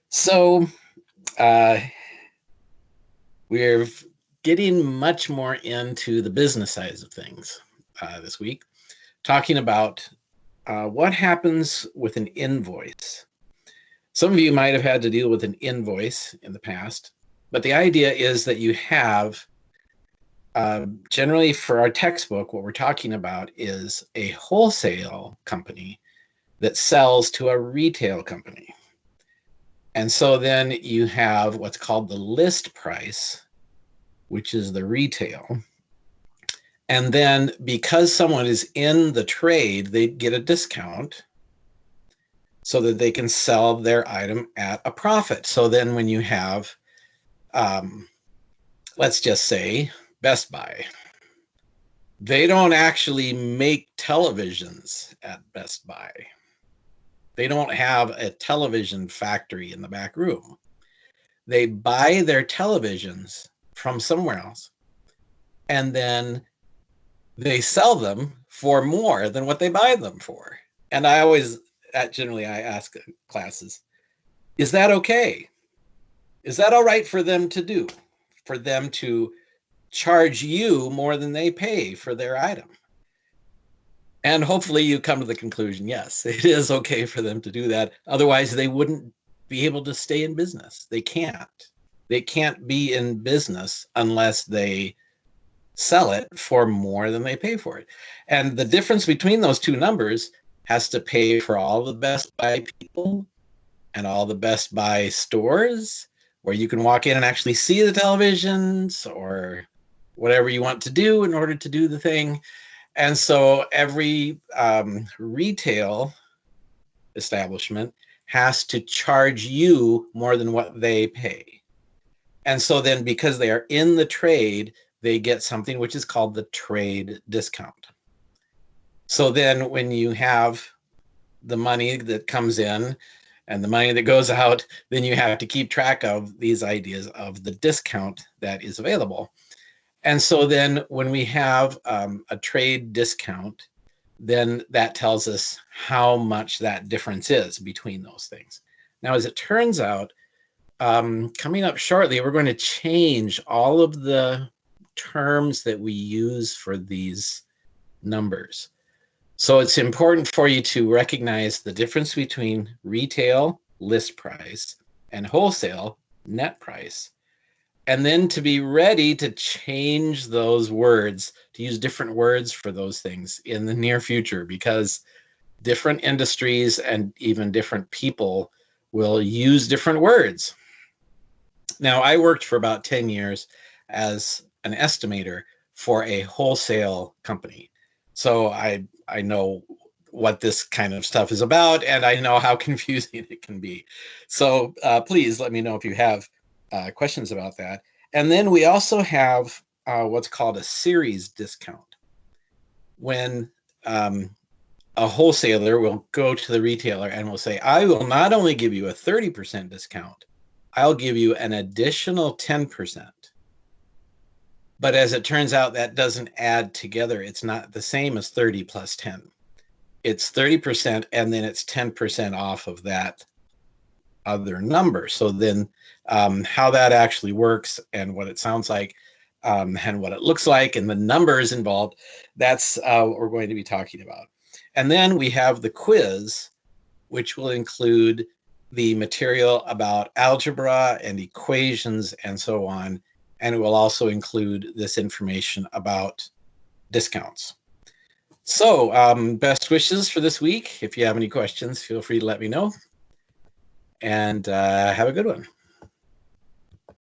So uh, we're getting much more into the business sides of things this week, talking about what happens with an invoice. Some of you might have had to deal with an invoice in the past, but the idea is that you have, generally for our textbook, what we're talking about is a wholesale company that sells to a retail company. And so then you have what's called the list price, which is the retail. And then because someone is in the trade, they get a discount so that they can sell their item at a profit. So then when you have, let's just say, Best Buy, they don't actually make televisions at Best Buy. They don't have a television factory in the back room. They buy their televisions from somewhere else, and then they sell them for more than what they buy them for. And I always, generally, I ask classes, is that okay? Is that all right for them to do? For them to charge you more than they pay for their item? And hopefully you come to the conclusion, yes, it is okay for them to do that. Otherwise, they wouldn't be able to stay in business. They can't. They can't be in business unless they sell it for more than they pay for it. And the difference between those two numbers has to pay for all the Best Buy people and all the Best Buy stores where you can walk in and actually see the televisions or whatever you want to do in order to do the thing. And so every retail establishment has to charge you more than what they pay. And so then because they are in the trade, they get something which is called the trade discount. So then when you have the money that comes in and the money that goes out, then you have to keep track of these ideas of the discount that is available. And so then when we have a trade discount, then that tells us how much that difference is between those things. Now, as it turns out, coming up shortly, we're going to change all of the terms that we use for these numbers. So it's important for you to recognize the difference between retail list price and wholesale net price, and then to be ready to change those words, to use different words for those things in the near future, because different industries and even different people will use different words. Now, I worked for about 10 years as an estimator for a wholesale company. So I know what this kind of stuff is about, and I know how confusing it can be. So please let me know if you have questions about that. And then we also have what's called a series discount. When a wholesaler will go to the retailer and will say, I will not only give you a 30% discount, I'll give you an additional 10%. But as it turns out, that doesn't add together. It's not the same as 30 plus 10. It's 30% and then it's 10% off of that other number. So then how that actually works and what it sounds like and what it looks like and the numbers involved, that's what we're going to be talking about. And then we have the quiz, which will include the material about algebra and equations and so on. And it will also include this information about discounts. So best wishes for this week. If you have any questions, feel free to let me know. And have a good one.